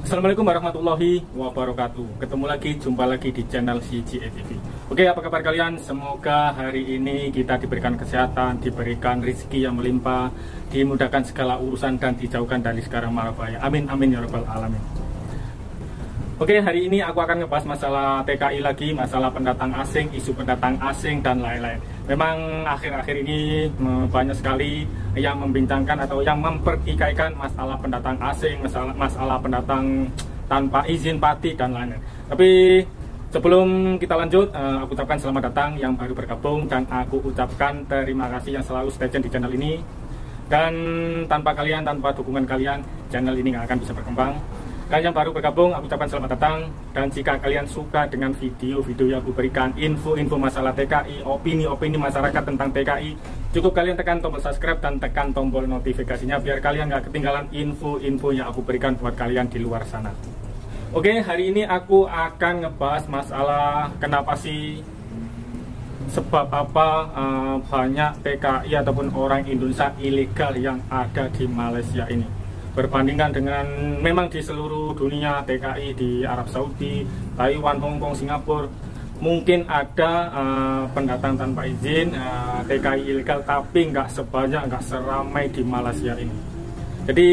Assalamualaikum warahmatullahi wabarakatuh. Ketemu lagi, jumpa lagi di channel CGA TV. Oke, apa kabar kalian? Semoga hari ini kita diberikan kesehatan, diberikan rezeki yang melimpah, dimudahkan segala urusan dan dijauhkan dari segala mara bahaya. Amin amin ya rabbal alamin. Oke, hari ini aku akan ngebahas masalah TKI lagi, masalah pendatang asing, isu pendatang asing dan lain-lain. Memang akhir-akhir ini banyak sekali yang membincangkan atau yang mempertikaikan masalah pendatang asing, masalah pendatang tanpa izin pati dan lain-lain. Tapi sebelum kita lanjut, aku ucapkan selamat datang yang baru bergabung dan aku ucapkan terima kasih yang selalu stay tune di channel ini. Dan tanpa kalian, tanpa dukungan kalian, channel ini nggak akan bisa berkembang. Kalian yang baru bergabung, aku ucapkan selamat datang. Dan jika kalian suka dengan video-video yang aku berikan, info-info masalah TKI, opini-opini masyarakat tentang TKI, cukup kalian tekan tombol subscribe dan tekan tombol notifikasinya biar kalian nggak ketinggalan info-info yang aku berikan buat kalian di luar sana. Oke, hari ini aku akan ngebahas masalah kenapa sih, sebab apa banyak TKI ataupun orang Indonesia ilegal yang ada di Malaysia ini. Berbandingkan dengan memang di seluruh dunia TKI di Arab Saudi, Taiwan, Hong Kong, Singapura mungkin ada pendatang tanpa izin, TKI ilegal, tapi nggak sebanyak, nggak seramai di Malaysia ini. Jadi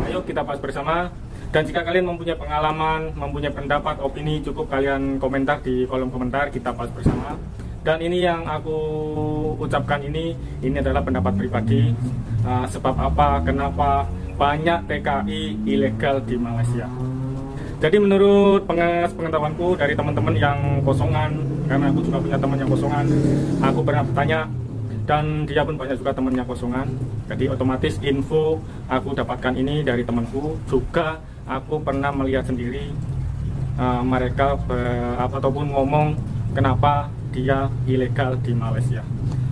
ayo kita bahas bersama. Dan jika kalian mempunyai pengalaman, mempunyai pendapat, opini, cukup kalian komentar di kolom komentar, kita bahas bersama. Dan ini yang aku ucapkan ini adalah pendapat pribadi. Sebab apa, kenapa banyak TKI ilegal di Malaysia. Jadi menurut pengetahuanku dari teman-teman yang kosongan, karena aku juga punya teman yang kosongan, aku pernah bertanya dan dia pun banyak juga temannya kosongan. Jadi otomatis info aku dapatkan ini dari temanku. Juga aku pernah melihat sendiri mereka ataupun ngomong kenapa dia ilegal di Malaysia.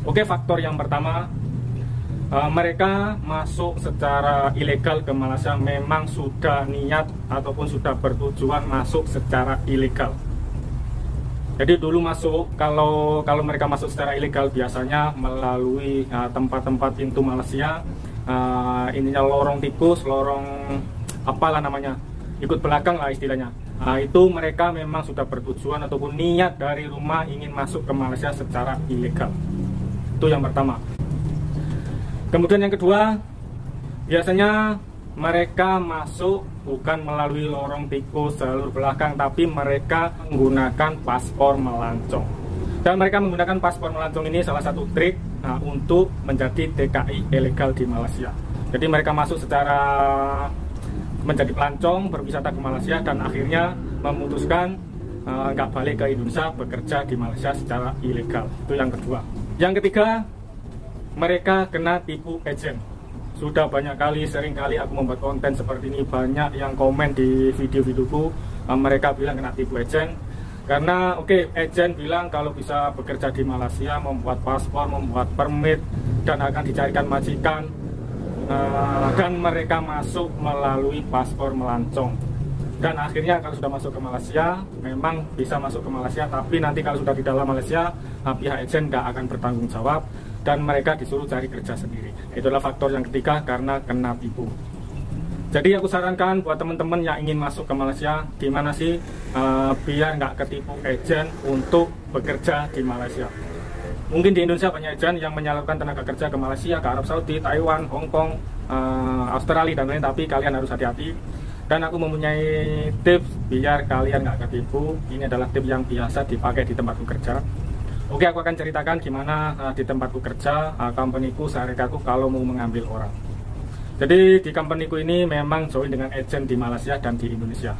Oke, faktor yang pertama, mereka masuk secara ilegal ke Malaysia memang sudah niat ataupun sudah bertujuan masuk secara ilegal. Jadi dulu masuk, kalau mereka masuk secara ilegal biasanya melalui tempat-tempat pintu Malaysia, ininya lorong tikus, lorong apalah namanya, ikut belakang lah istilahnya. Itu mereka memang sudah bertujuan ataupun niat dari rumah ingin masuk ke Malaysia secara ilegal. Itu yang pertama. Kemudian yang kedua, biasanya mereka masuk bukan melalui lorong tikus jalur belakang, tapi mereka menggunakan paspor melancong. Dan mereka menggunakan paspor melancong ini salah satu trik untuk menjadi TKI ilegal di Malaysia. Jadi mereka masuk secara menjadi pelancong, berwisata ke Malaysia, dan akhirnya memutuskan nggak balik ke Indonesia, bekerja di Malaysia secara ilegal. Itu yang kedua. Yang ketiga, mereka kena tipu agen. Sudah banyak kali, sering kali aku membuat konten seperti ini, banyak yang komen di video-videoku, mereka bilang kena tipu agen. Karena agen bilang kalau bisa bekerja di Malaysia, membuat paspor, membuat permit, dan akan dicarikan majikan, dan mereka masuk melalui paspor melancong. Dan akhirnya kalau sudah masuk ke Malaysia, memang bisa masuk ke Malaysia, tapi nanti kalau sudah di dalam Malaysia, pihak agen nggak akan bertanggung jawab dan mereka disuruh cari kerja sendiri. Itulah faktor yang ketiga, karena kena tipu. Jadi aku sarankan buat teman-teman yang ingin masuk ke Malaysia, gimana sih biar nggak ketipu agen untuk bekerja di Malaysia. Mungkin di Indonesia banyak agen yang menyalurkan tenaga kerja ke Malaysia, ke Arab Saudi, Taiwan, Hong Kong, Australia dan lain, tapi kalian harus hati-hati. Dan aku mempunyai tips biar kalian nggak ketipu. Ini adalah tips yang biasa dipakai di tempatku kerja. Oke, aku akan ceritakan gimana di tempatku kerja, companyku, syarikatku kalau mau mengambil orang. Jadi di companyku ini memang join dengan agen di Malaysia dan di Indonesia.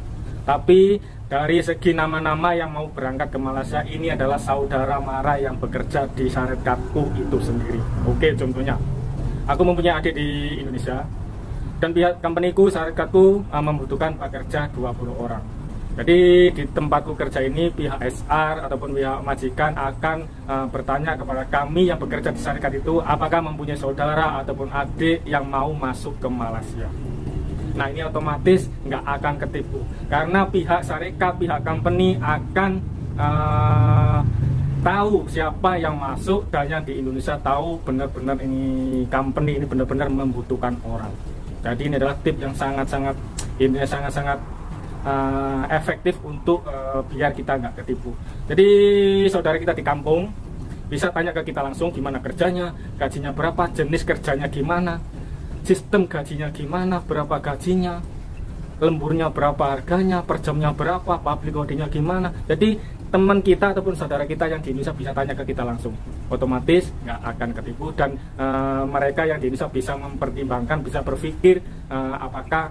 Tapi dari segi nama-nama yang mau berangkat ke Malaysia, ini adalah saudara mara yang bekerja di syarikatku itu sendiri. Oke, contohnya, aku mempunyai adik di Indonesia, dan pihak companyku, syarikatku membutuhkan pekerja 20 orang. Jadi di tempatku kerja ini pihak HR ataupun pihak majikan akan bertanya kepada kami yang bekerja di syarikat itu apakah mempunyai saudara ataupun adik yang mau masuk ke Malaysia. Nah, ini otomatis nggak akan ketipu karena pihak syarikat, pihak company akan tahu siapa yang masuk, dan yang di Indonesia tahu benar-benar ini company ini benar-benar membutuhkan orang. Jadi ini adalah tip yang sangat-sangat ini sangat-sangat efektif untuk biar kita nggak ketipu. Jadi saudara kita di kampung bisa tanya ke kita langsung gimana kerjanya, gajinya berapa, jenis kerjanya gimana, sistem gajinya gimana, berapa gajinya, lemburnya berapa harganya, per jamnya berapa, public codingnya gimana. Jadi teman kita ataupun saudara kita yang di Indonesia bisa tanya ke kita langsung, otomatis nggak akan ketipu. Dan mereka yang di Indonesia bisa mempertimbangkan, bisa berpikir apakah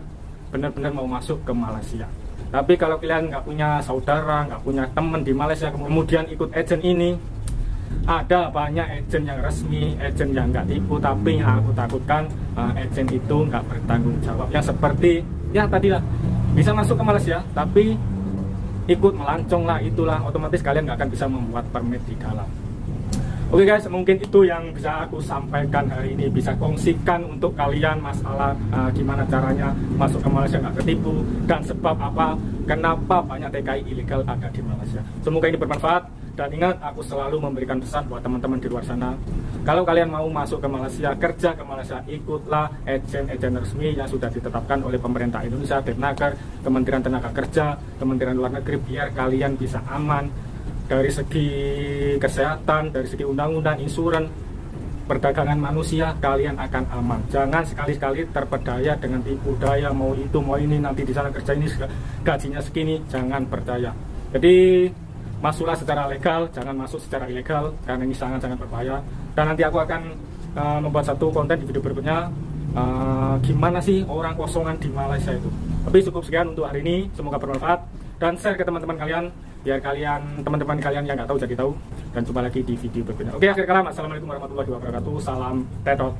benar-benar mau masuk ke Malaysia. Tapi kalau kalian nggak punya saudara, nggak punya teman di Malaysia, kemudian ikut agent ini, ada banyak agent yang resmi, agent yang nggak tipu, tapi yang aku takutkan agent itu nggak bertanggung jawab. Yang seperti ya tadi lah, bisa masuk ke Malaysia, tapi ikut melancong lah, itulah otomatis kalian nggak akan bisa membuat permit di dalam. Oke guys, mungkin itu yang bisa aku sampaikan hari ini, bisa kongsikan untuk kalian masalah gimana caranya masuk ke Malaysia nggak ketipu, dan sebab apa, kenapa banyak TKI ilegal ada di Malaysia. Semoga ini bermanfaat, dan ingat aku selalu memberikan pesan buat teman-teman di luar sana, kalau kalian mau masuk ke Malaysia, kerja ke Malaysia, ikutlah agen-agen resmi yang sudah ditetapkan oleh pemerintah Indonesia, Depnaker, Kementerian Tenaga Kerja, Kementerian Luar Negeri, biar kalian bisa aman dari segi kesehatan, dari segi undang-undang, insuran, perdagangan manusia, kalian akan aman. Jangan sekali-sekali terpedaya dengan tipu daya, mau itu mau ini, nanti di sana kerja ini gajinya segini, jangan percaya. Jadi masuklah secara legal, jangan masuk secara ilegal, karena ini sangat-sangat berbahaya. Dan nanti aku akan membuat satu konten di video berikutnya, gimana sih orang kosongan di Malaysia itu. Tapi cukup sekian untuk hari ini, semoga bermanfaat, dan share ke teman-teman kalian, biar teman-teman kalian yang nggak tahu jadi tahu. Dan jumpa lagi di video berikutnya. Oke, akhir kalam, assalamualaikum warahmatullahi wabarakatuh, salam tetot.